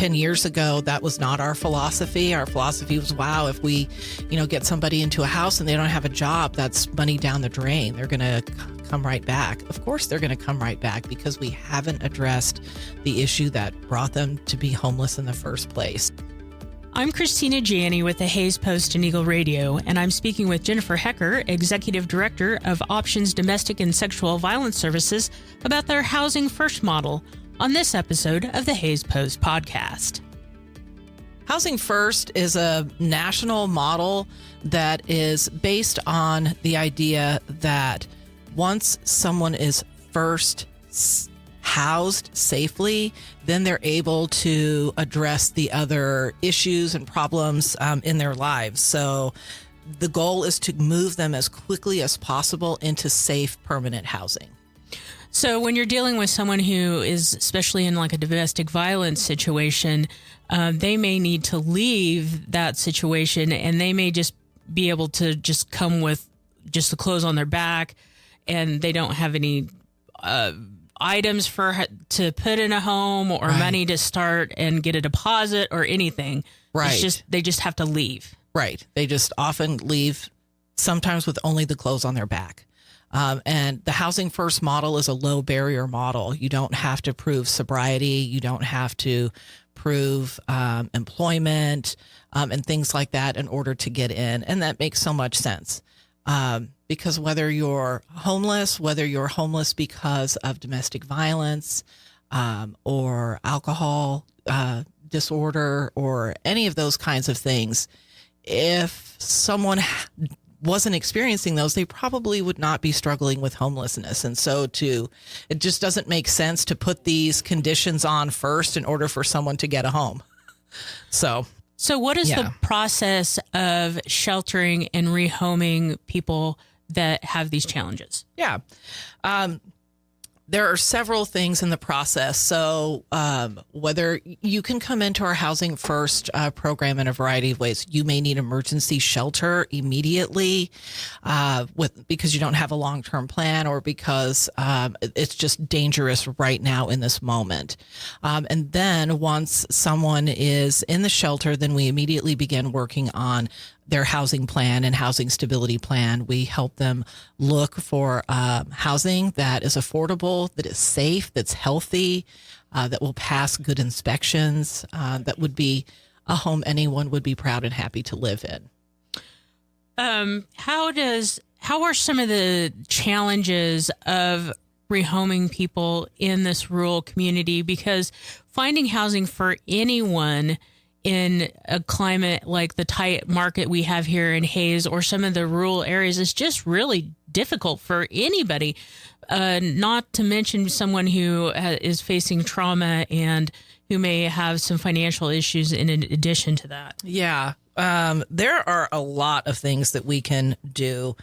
10 years ago, that was not our philosophy. Our philosophy was, wow, if we, get somebody into a house and they don't have a job, that's money down the drain. They're going to come right back. Of course, they're going to come right back because we haven't addressed the issue that brought them to be homeless in the first place. I'm Cristina Janny with the Hayes Post and Eagle Radio, and I'm speaking with Jennifer Hecker, Executive Director of Options Domestic and Sexual Violence Services, about their Housing First model on this episode of the Hayes Post podcast. Housing First is a national model that is based on the idea that once someone is first housed safely, then they're able to address the other issues and problems in their lives. So the goal is to move them as quickly as possible into safe, permanent housing. So when you're dealing with someone who is, especially in like a domestic violence situation, they may need to leave that situation, and they may just be able to just come with just the clothes on their back, and they don't have any items to put in a home or money to start and get a deposit or anything. Right. They just have to leave. Right. They just often leave, sometimes with only the clothes on their back. And the Housing First model is a low barrier model. You don't have to prove sobriety. You don't have to prove employment and things like that in order to get in. And that makes so much sense. Because whether you're homeless because of domestic violence or alcohol disorder or any of those kinds of things, if someone wasn't experiencing those, they probably would not be struggling with homelessness. And so it just doesn't make sense to put these conditions on first in order for someone to get a home. So what is the process of sheltering and rehoming people that have these challenges? Yeah. There are several things in the process. So whether you can come into our Housing First program in a variety of ways. You may need emergency shelter immediately because you don't have a long-term plan, or because it's just dangerous right now in this moment. And then once someone is in the shelter, then we immediately begin working on their housing plan and housing stability plan. We help them look for housing that is affordable, that is safe, that's healthy, that will pass good inspections, that would be a home anyone would be proud and happy to live in. How are some of the challenges of rehoming people in this rural community? Because finding housing for anyone in a climate like the tight market we have here in Hayes or some of the rural areas is just really difficult for anybody, not to mention someone who is facing trauma and who may have some financial issues in addition to that. Yeah. There are a lot of things that we can do.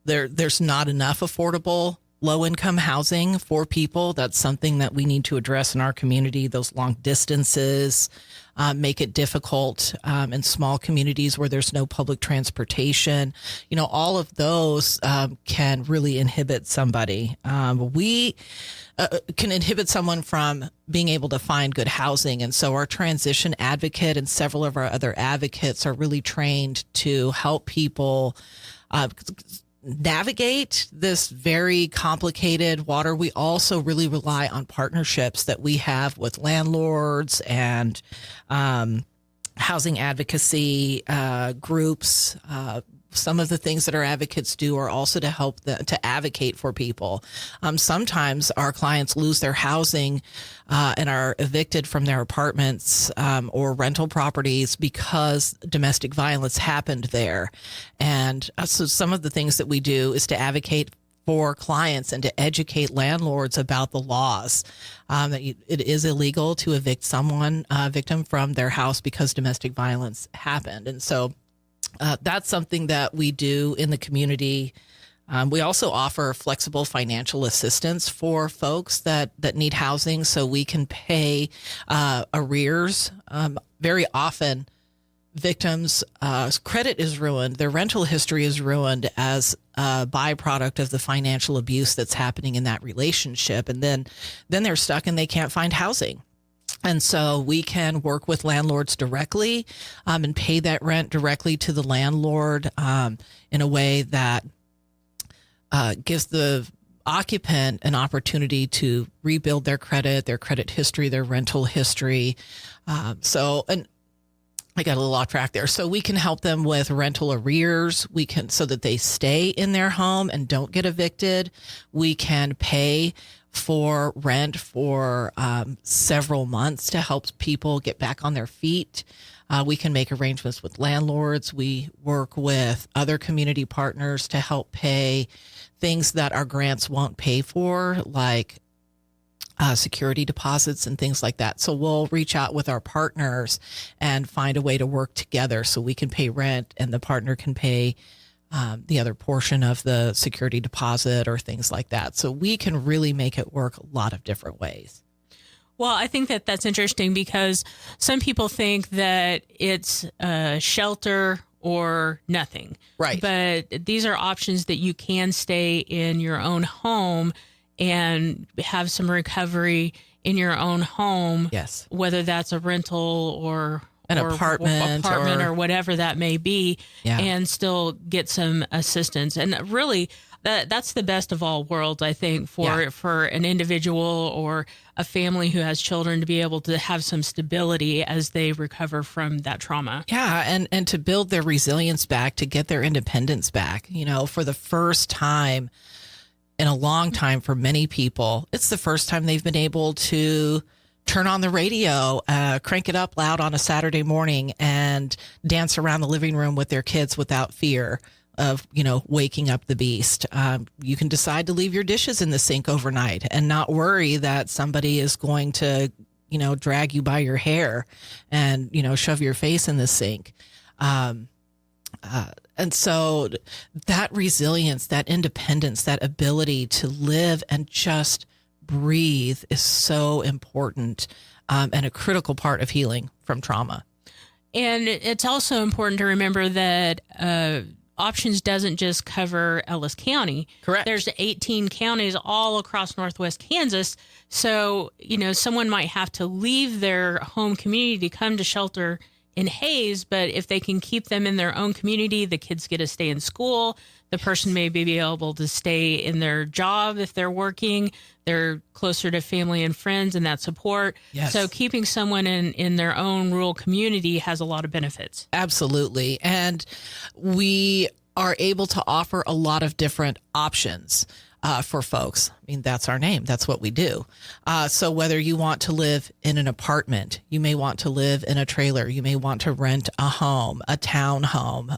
There's not enough affordable low-income housing for people. That's something that we need to address in our community. Those long distances make it difficult in small communities where there's no public transportation. All of those can really inhibit somebody. We can inhibit someone from being able to find good housing. And so our transition advocate and several of our other advocates are really trained to help people navigate this very complicated water. We also really rely on partnerships that we have with landlords and housing advocacy groups. Some of the things that our advocates do are also to help to advocate for people. Sometimes our clients lose their housing and are evicted from their apartments or rental properties because domestic violence happened there. And so some of the things that we do is to advocate for clients and to educate landlords about the laws. That it is illegal to evict someone, victim from their house because domestic violence happened. And so that's something that we do in the community. We also offer flexible financial assistance for folks that need housing, so we can pay arrears. Very often, victims' credit is ruined, their rental history is ruined as a byproduct of the financial abuse that's happening in that relationship, and then they're stuck and they can't find housing. And so we can work with landlords directly and pay that rent directly to the landlord in a way that gives the occupant an opportunity to rebuild their credit history, their rental history. And I got a little off track there. So we can help them with rental arrears. We can, so that they stay in their home and don't get evicted. We can pay for rent for several months to help people get back on their feet. We can make arrangements with landlords. We work with other community partners to help pay things that our grants won't pay for, like security deposits and things like that. So we'll reach out with our partners and find a way to work together so we can pay rent and the partner can pay the other portion of the security deposit or things like that. So we can really make it work a lot of different ways. Well, I think that that's interesting because some people think that it's shelter or nothing. Right. But these are options that you can stay in your own home and have some recovery in your own home. Yes. Whether that's a rental or an apartment or whatever that may be, and still get some assistance. And really, that's the best of all worlds, I think, for an individual or a family who has children to be able to have some stability as they recover from that trauma. Yeah, and to build their resilience back, to get their independence back. You know, for the first time in a long time for many people, it's the first time they've been able to turn on the radio, crank it up loud on a Saturday morning and dance around the living room with their kids without fear of, waking up the beast. You can decide to leave your dishes in the sink overnight and not worry that somebody is going to, drag you by your hair and, shove your face in the sink. And so that resilience, that independence, that ability to live and just breathe is so important and a critical part of healing from trauma. And it's also important to remember that Options doesn't just cover Ellis County. Correct. There's 18 counties all across Northwest Kansas. So, someone might have to leave their home community to come to shelter in Hayes, but if they can keep them in their own community, the kids get to stay in school. The person may be able to stay in their job if they're working. They're closer to family and friends and that support. Yes. So keeping someone in their own rural community has a lot of benefits. Absolutely. And we are able to offer a lot of different options for folks. I mean, that's our name. That's what we do. So whether you want to live in an apartment, you may want to live in a trailer, you may want to rent a home, a town home.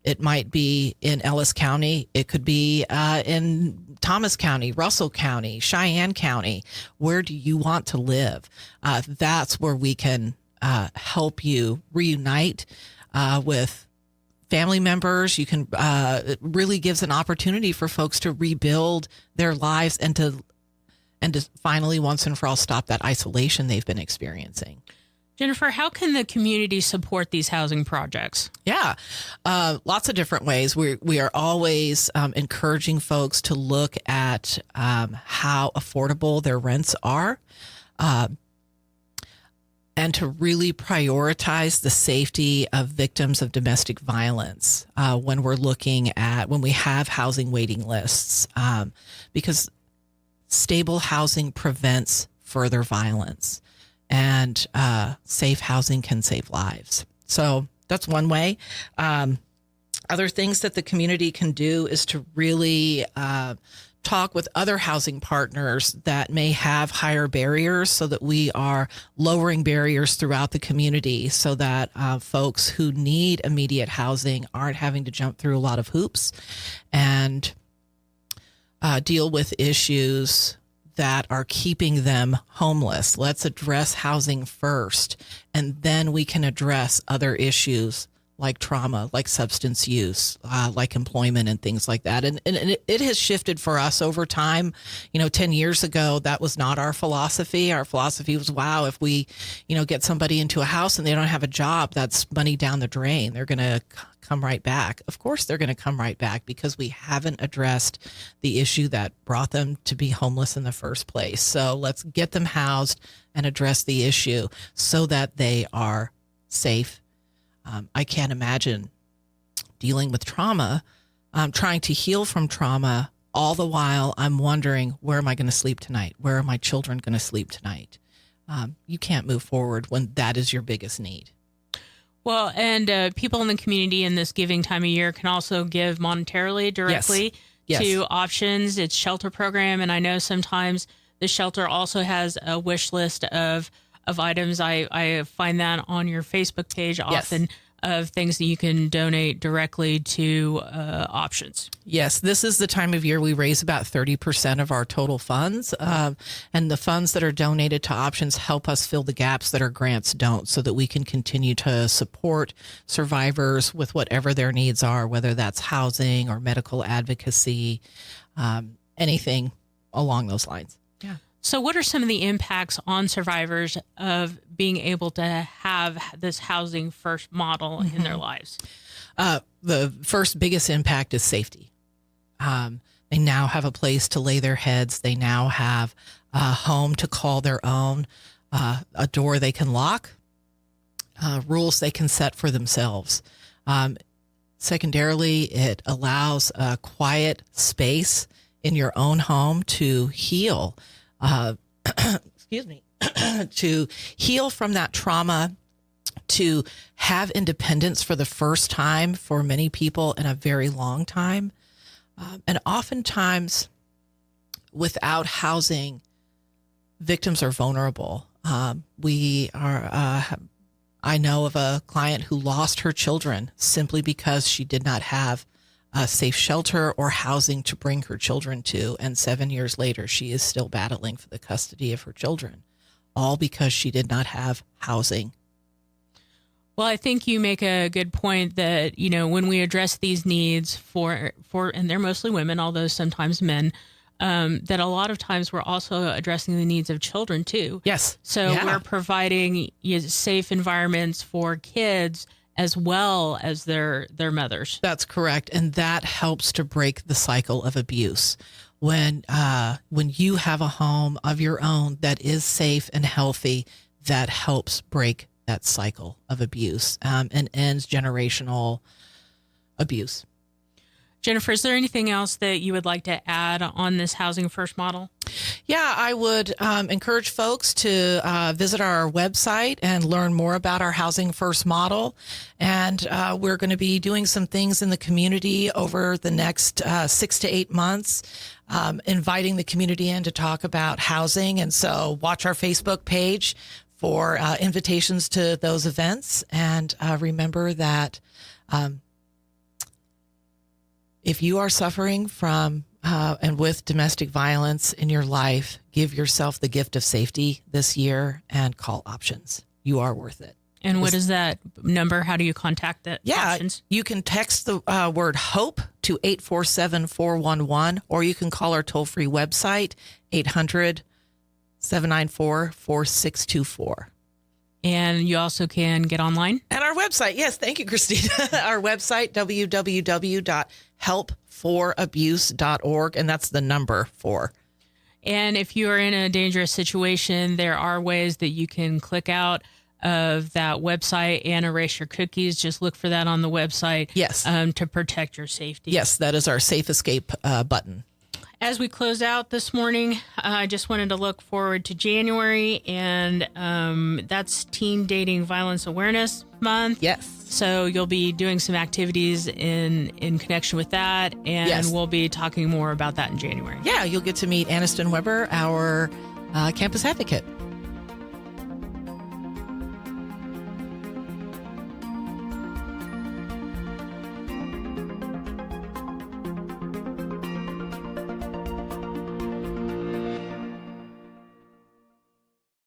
It might be in Ellis County. It could be in Thomas County, Russell County, Cheyenne County. Where do you want to live? That's where we can help you reunite with family members. You can, it really gives an opportunity for folks to rebuild their lives and to finally once and for all stop that isolation they've been experiencing. Jennifer, how can the community support these housing projects? Yeah, lots of different ways. We are always encouraging folks to look at how affordable their rents are. And to really prioritize the safety of victims of domestic violence when we have housing waiting lists, because stable housing prevents further violence, and safe housing can save lives. So that's one way. Other things that the community can do is to really talk with other housing partners that may have higher barriers, so that we are lowering barriers throughout the community, so that folks who need immediate housing aren't having to jump through a lot of hoops and deal with issues that are keeping them homeless. Let's address housing first, and then we can address other issues like trauma, like substance use, like employment and things like that. And it has shifted for us over time. 10 years ago, that was not our philosophy. Our philosophy was, wow, if we, get somebody into a house and they don't have a job, that's money down the drain. They're going to come right back. Of course, they're going to come right back because we haven't addressed the issue that brought them to be homeless in the first place. So let's get them housed and address the issue so that they are safe. I can't imagine dealing with trauma, trying to heal from trauma. All the while, I'm wondering, where am I going to sleep tonight? Where are my children going to sleep tonight? You can't move forward when that is your biggest need. Well, and people in the community in this giving time of year can also give monetarily directly to Options. It's shelter program, and I know sometimes the shelter also has a wish list of items. I find that on your Facebook page often of things that you can donate directly to Options. Yes, this is the time of year we raise about 30% of our total funds. And the funds that are donated to Options help us fill the gaps that our grants don't, so that we can continue to support survivors with whatever their needs are, whether that's housing or medical advocacy, anything along those lines. Yeah. So what are some of the impacts on survivors of being able to have this housing first model in their lives? The first biggest impact is safety. They now have a place to lay their heads. They now have a home to call their own, a door they can lock, rules they can set for themselves. Secondarily, it allows a quiet space in your own home to heal. To heal from that trauma, to have independence for the first time for many people in a very long time. And oftentimes, without housing, victims are vulnerable. I know of a client who lost her children simply because she did not have a safe shelter or housing to bring her children to. And 7 years later, she is still battling for the custody of her children, all because she did not have housing. Well, I think you make a good point that, when we address these needs for and they're mostly women, although sometimes men, that a lot of times we're also addressing the needs of children too. Yes. So we're providing safe environments for kids as well as their mothers. That's correct. And that helps to break the cycle of abuse. When you have a home of your own that is safe and healthy, that helps break that cycle of abuse and ends generational abuse. Jennifer, is there anything else that you would like to add on this housing first model? Yeah, I would encourage folks to visit our website and learn more about our housing first model. And we're going to be doing some things in the community over the next 6 to 8 months, inviting the community in to talk about housing. And so watch our Facebook page for invitations to those events. And remember that if you are suffering from and with domestic violence in your life, give yourself the gift of safety this year and call Options. You are worth it. And what is that number? How do you contact that? Yeah, Options? You can text the word HOPE to 847-411, or you can call our toll-free website, 800-794-4624. And you also can get online? At our website. Yes, thank you, Christina. Our website, www.helpforabuse.org, and that's the number 4. And if you are in a dangerous situation, there are ways that you can click out of that website and erase your cookies. Just look for that on the website. Yes. To protect your safety. Yes, that is our Safe Escape button. As we close out this morning, I just wanted to look forward to January, and that's Teen Dating Violence Awareness Month. Yes. So you'll be doing some activities in connection with that, and we'll be talking more about that in January. Yeah, you'll get to meet Aniston Weber, our campus advocate.